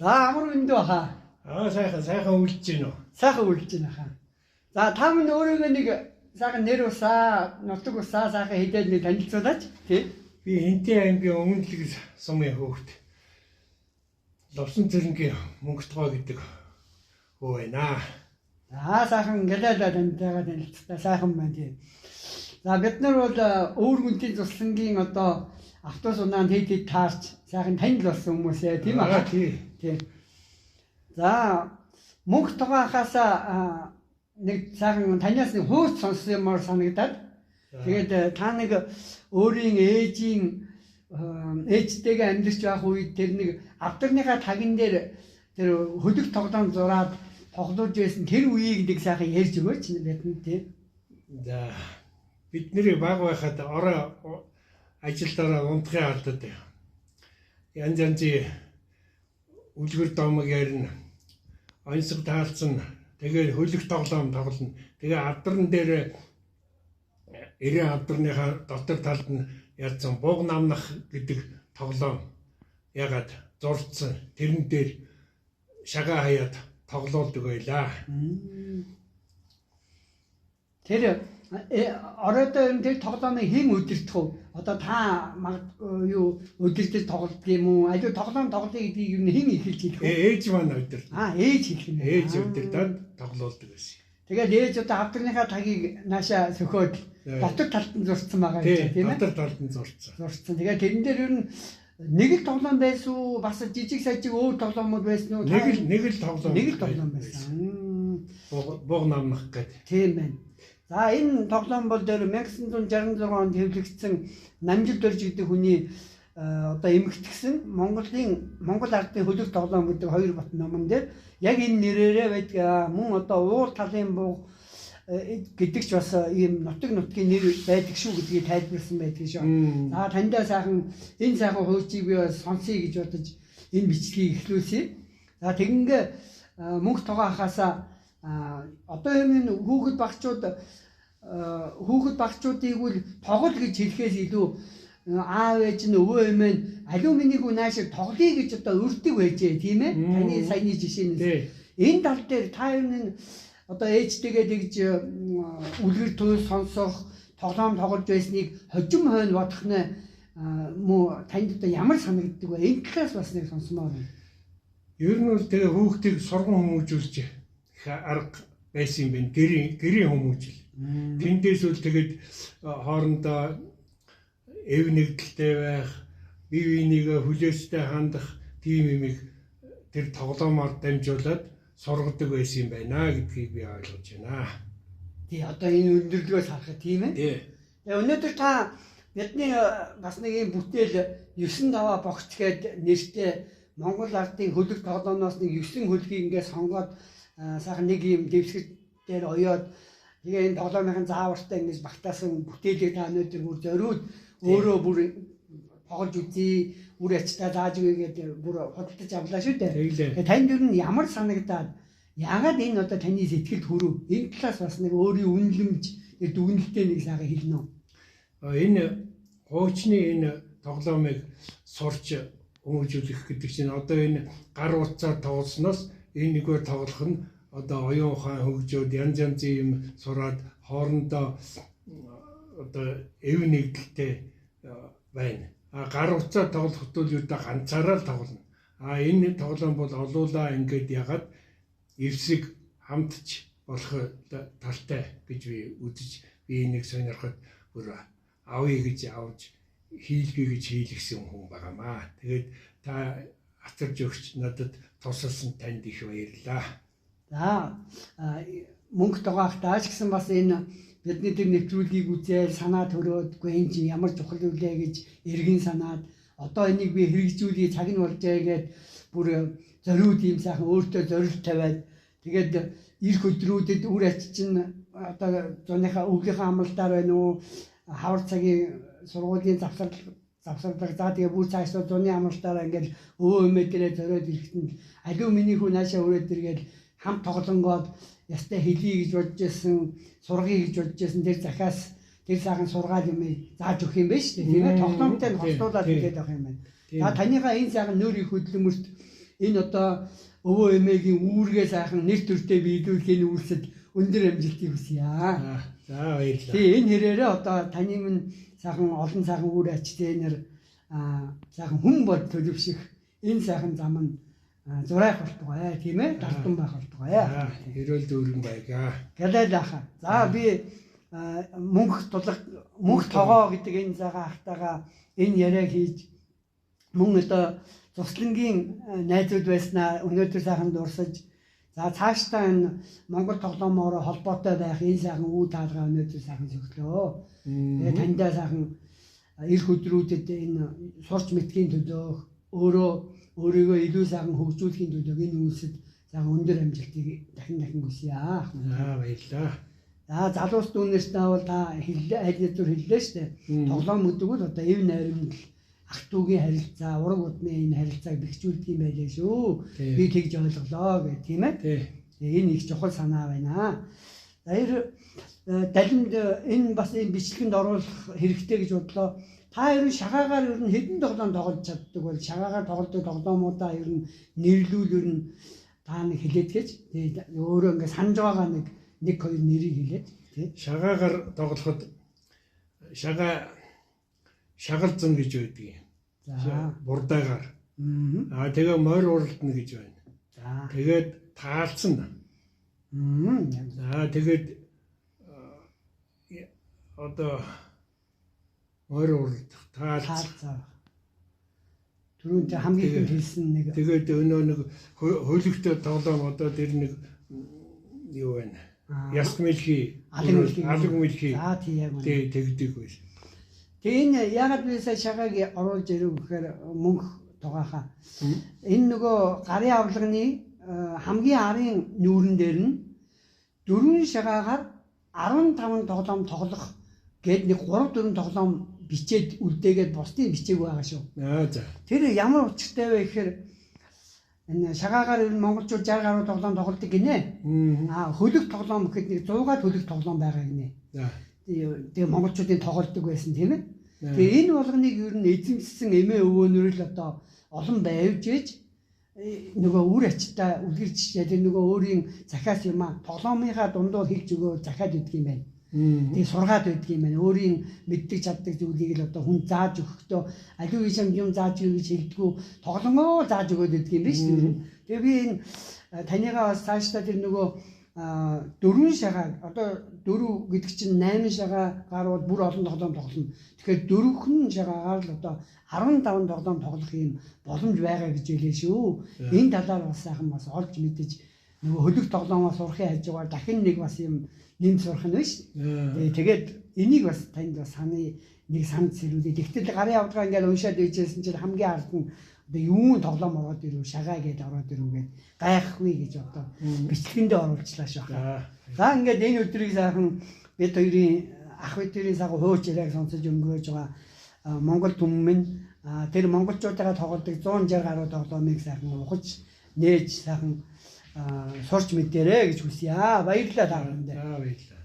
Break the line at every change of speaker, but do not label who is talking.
За амар өндөө хаа.
Сайхан үлдэж гин үү?
Сайхан үлдэж байна хаа. За та минь өөрийгөө нэг сайхан нэр усаа, нутаг усаа сайхан хэлээд нэг танилцуулаач тий.
Би Хинтээ аймгийн Өмнөдлөг сумын хүүхэд. Ловсон цэрэнгийн Мөнгөтгой гэдэг хөө байна.
Сайхан гэлээлээ танилцаагаа танилцтаа сайхан байна тий. За бид нар бол өвөр гүнтийн цуслангийн одоо автобус унаанд хэд таарч сайхан танил болсон хүмүүс ээ тийм аа тий. За Мөнгөтгой хасаа нэг сайхан таньяас нэг хөөс сонсомоор санагдаад тэгээд та нэг өөрийн ээжтэйгээ амьдарч байх үед тэр нэг авдарныхаа тагин дээр тэр хөлөг тоглоом зураад тоглож байсан тэр үеийг нэг сайхан ярьж өгөөч бидэнд тий.
За бидний баг байхад орой ажилдаа унтахын алдаад янз янзын үлгэр домог ярина. Онцгой таалцсан тэгээд хөлөг тоглоом тоглоно. Тэгээ авдарн дээр 90 авдарныхаа дотор талд нь ярьсан бууг намнах гэдэг тоглоом ягаад зурцсан тэрэн дээр шагаа хаяад тоглоулдаг байлаа.
Тэр оройдоо тэр тоглоомыг хэн өдөртөх вэ? Одоо та юу өдөртөж тоглодог юм уу? Аюу тоглоом тоглоё гэдгийг юу хэн эхэлж хэлэх вэ?
Ээж маань өдөр.
Ээж хэлэх юм.
Ээж өдөртөд тоглоулдаг байсан.
Тэгээд ээж одоо авдарныхаа тагийг наашаа сөхөөд дотор талд нь зурцсан байгаа гэж тийм ээ?
Дотор талд нь зурцсан.
Тэгээд тэрэн дээр ер нь нэг л тоглоом байсан уу? Бас жижиг сажиг өөр тоглоомуд байсан уу?
Нэг л тоглоом.
Нэг л тоглоом байсан.
Бууг намнах гэдэг.
Тийм байна. За энэ тоглоом бол дээр 1966 онд хэвлэгдсэн Намжил Дорж гэдэг хүний одоо эмэгтгсэн Монгол ардын хөлөг тоглоом гэдэг хоёр бат номон дээр яг энэ нэрээрээ байдаг. Мөн одоо уур талын бууг гэдэг ч бас ийм нутгийн нэр байдаг шүү гэдгийг тайлбарласан байдаг шүү. За таньдаа сайхан энэ сайхан хөөцийг би сонсъё гэж бодож энэ бичлэгийг эхлүүлсэн. За тэгингээ Мөнгөтгой хасаа одоо энэ хүүхэд багчуудыг үл тоглол гэж хэлэхээс илүү аав ээж нь өвөө эмээ нь алюминийг наашиг тоглоё гэж одоо өрдөг байжээ тийм ээ. Таны саяны жишээнээс энэ тал дээр та энэ одоо ээжтэйгээ тэгж үлгэр туйл сонсох тоглоом тоглож байсныг хожим хойно бодох нь муу танд одоо ямар санагддаг вэ? Энэ талаас бас нэг сонсомоор байна.
Ер нь бол тэгээ хүүхдийг сурган хүмүүжүүлж арга байсан юм байна. Гэрийн хүмүүжил. Тэндээс үл тэгээд хоорондоо эв нэгдэлтэй байх, бие биенийгээ хүлээстэй хандах тийм юмыг тэр тоглоомоор дамжуулаад сургадаг байсан юм байна гэдгийг би ойлгож байна.
Тий, одоо энэ өндөрлгөөс харахад тийм ээ.
Тий.
Өнөөдөр та бидний бас нэг юм бүтээл 9-5 богц гээд нэртэй Монгол ардын хөлөг тоглоомноос нэг 9 хөлгийг ингээд сонгоод сайхан нэг юм дэвсгэр дээр оёод тэгээ энэ тоглоомын заавартай ингэж багтаасан бүтээлийг та өнөөдөр бүр зориуд өөрөө бүр тоглож үзье, үр ачтаа зааж өгье гэдэг бүр хөдөлж авлаа шүү дээ. Тэгээ танд ер нь ямар санагдаад яагаад энэ одоо таны сэтгэлд хүрв? Энэ талаас бас нэг өөрийн үнэлэмж, дүгнэлтээ нэг сайхан хэлнэ үү?
Энэ хуучны энэ тоглоомыг сурч хүмүүжүүлэх гэдэг чинь одоо энэ гар утсаар тоглосноос энэ нэгээр тоглох нь одоо оюун ухаан хөгжөөд янз янзын юм сураад хоорондоо одоо эв нэгдэлтэй байна. Гар утсаар тоглоход бол юу да ганцаараа л тоглоно. Энэ тоглоом бол олуулаа ингээд ягаад эвсэг хамтч болох талтай гэж би үзэж би энийг сонирхоод бүр авъя гэж авч хийлгээ гэж хийлгсэн хүн байгаамаа. Тэгээд та атарж өгч надад тусалсан танд их баярлалаа.
За Мөнгөтгой хатаач гэсэн бас энэ бидний тэр нэвтрүүлгийг үзээд санаа төрөөдгүй энэ чинь ямар чухал үлээ гэж эргэн санаад одоо энийг би хэрэгжүүлээ цаг нь болжээ гэд бүр зориуд юм сайхан өөртөө зорилт тавиад тэгээд ирэх өдрүүдэд үр ач чинь одоо зуныхаа өвлийнхаа амралтаар байна уу хавар цагийн сургуулийн завсарлага за тэгээ бүр цаашдаа зуны амралтаараа ингээл өвөө эмээ дээрээ зориод ирэхэд алюминий хүн наашаа өрөөд иргээл хамт тоглонгоод ястай хэлье гэж бодож байсан, сургая гэж бодож байсан тэр захиас тэр сайхан сургаал юм зааж өгөх юм байна шүү дээ. Тийм ээ тоглоомтой нь хослуулаад хэлээд авах юм байна. За таныхаа энэ сайхан нөр их хөдөлмөрт энэ одоо өвөө эмээгийн үүргээ сайхан нэр төртэй биелүүлэхийн үйлсэд өндөр амжилтыг хүсье.
За баярлалаа.
Тэгээ энэ хэрээрээ одоо таны минь сайхан олон сайхан үр ачтай нэр сайхан хүн бол төлөвших энэ сайхан зам нь зурайх болтугай тийм ээ далтан байх болтугай.
Эрүүл дүүрэн байга.
Гэлээлаха. За би мөнх тогоо гэдэг энэ цагаан ахтайгаа энэ яриаг хийж мөн одоо цуслангийн найзууд байснаа өнөөдөр сайхан дурсаж за цаашдаа энэ Монгол тоглоомоор холбоотой байх энэ сайхан үе таалгаа өнөөдөр сайхан зөвлөө. Тэгээ таньдаа сайхан эх өдрүүдэд энэ сурч мэдхийн төлөө өөрийгөө илүү сайхан хөгжүүлэхийн төлөө энэ үйлсэд сайхан өндөр амжилтыг дахин хүсье.
Баярлалаа.
За залуус дүүнэртээ бол та аль хэдүр хэллээ шүү дээ. Тоглоом гэдэг бол одоо эв найрамд ах トゥ угийн харилцаа, ураг удмын энэ харилцааг бэхжүүлдэг юм байлээ шүү. Би тэгж ойлголоо гэх тийм ээ. Энэ их чухал санаа байна. За далимд энэ бас энэ бичлэгэнд оруулах хэрэгтэй гэж бодлоо. Та ер нь шагаагаар ер нь хэдэн тоглоом тоглож чаддаг бол шагаагаар тоглодог тоглоомуудаа ер нь нэрлүүлэр нь та нэг хэлээд гэж. Тэгээд өөрөө ингээд санаж байгаа нэг хоёр нэрийг хэлээд тий.
Шагаагаар тоглоход шагалзан гэж байдаг юм. За бурдаагаар. Тэгээ морь уралдна гэж байна. За тэгээд таалцсан. За тэгээд одоо морь уралдах таалцсан.
Түрүүн хамгийн хэлсэн нэг.
Тэгээд өнөө нэг хөлөгтэй тоглоом одоо тэр нэг юу байна? Ясмэлхий, алаг мэлхий.
За тий яг байна.
Тэгдэг байсан.
Тэгээ энэ ягаад би сая шагааг оруулж ирв гэхээр мөнх тугааха. Энэ нөгөө гарын авлагны хамгийн арын нүүрэн дээр нь 4 шагаагаар 15 тоглоом тоглох гээд нэг 3-4 тоглоом бичээд үлдээгээд бусдыг бичээгүй байгаа шүү.
За.
Тэр ямар учиртай вэ гэхээр энэ шагаагаар энэ монголчууд 60 гаруй тоглоом тоглодог гинэ. Хөлөг тоглоом гэхэд нэг 100-аад хөлөг тоглоом байгаа гинэ. Тэгээ монголчуудын тоглодог байсан тийм ээ. Тэгээ энэ болгоныг ер нь эзэмшсэн эмээ өвөөнөр л одоо олон байвж ээж нөгөө үр ачтаа үлгэрч яг нөгөө өөрийн захиас юм тоглоомынхаа дундуур хэлж өгөөр захиад өгдөг юм байна. Тэгээ сургаад өгдөг юм байна. Өөрийн мэддэг чаддаг зүйлийг л одоо хүн зааж өгөхдөө аливаа юм зааж өгье гэж хэлдэггүй тоглоомоо зааж өгөөд өгдөг юм биш үү? Тэгээ би энэ танийгаа бас цаашдаа тэр нөгөө 4 шагаа одоо 4 гэдэг чинь 8 шагаа гарууд бүр олон тоглоом тоглоно. Тэгэхээр 4хэн шагаагаар л одоо 15 тоглоом тоглох юм боломж байгаа гэж хэлээ шүү. Энэ талаар бас сайхан бас олж мэдэж нөгөө хөлөг тоглоомоос сурахын хажуугаар дахин нэг бас юм нэм сурах нь биш. Тэгээд энийг бас танд бас нэг санд сэрүүлээ. Тэгтэл гарын авдгаа ингээд уншаад ээжсэн чинь хамгийн ард нь одоо юун тоглоом ороод ирв шагаа гэдээ ороод ирвгээд гайхгүй гэж одоо бичлэгэндээ оруулчлаа шахаа. За ингээд энэ өдрийг сайхан бид хоёрын ах бидний сайхан хөөж яриаг сонсож өнгөрөөж байгаа Монгол түмэн тэр монголчуудаа тоглодог 160 гаруй тоглоомыг сайхан ухаж нээж сайхан сурч мэдээрэй гэж хүсье. Баярлалаа та бүхэнд.
Баярлалаа.